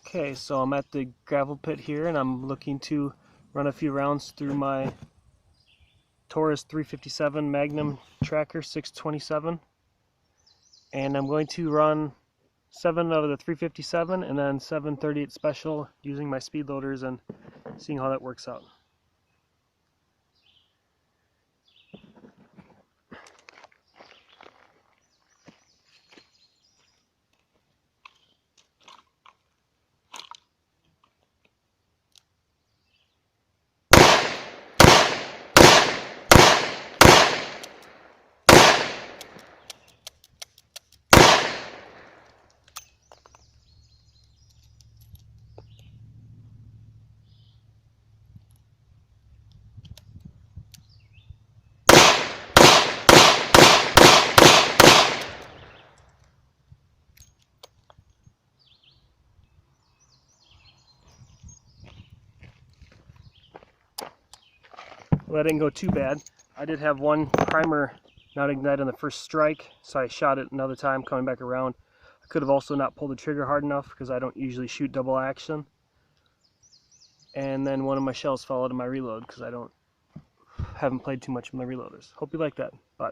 Okay, so I'm at the gravel pit here and I'm looking to run a few rounds through my Taurus 357 Magnum Tracker 627, and I'm going to run 7 out of the 357 and then 738 special using my speed loaders and seeing how that works out. Well, that didn't go too bad. I did have one primer not ignite on the first strike, so I shot it another time coming back around. I could have also not pulled the trigger hard enough because I don't usually shoot double action. And then one of my shells fell out of my reload because I haven't played too much with my reloaders. Hope you like that. Bye.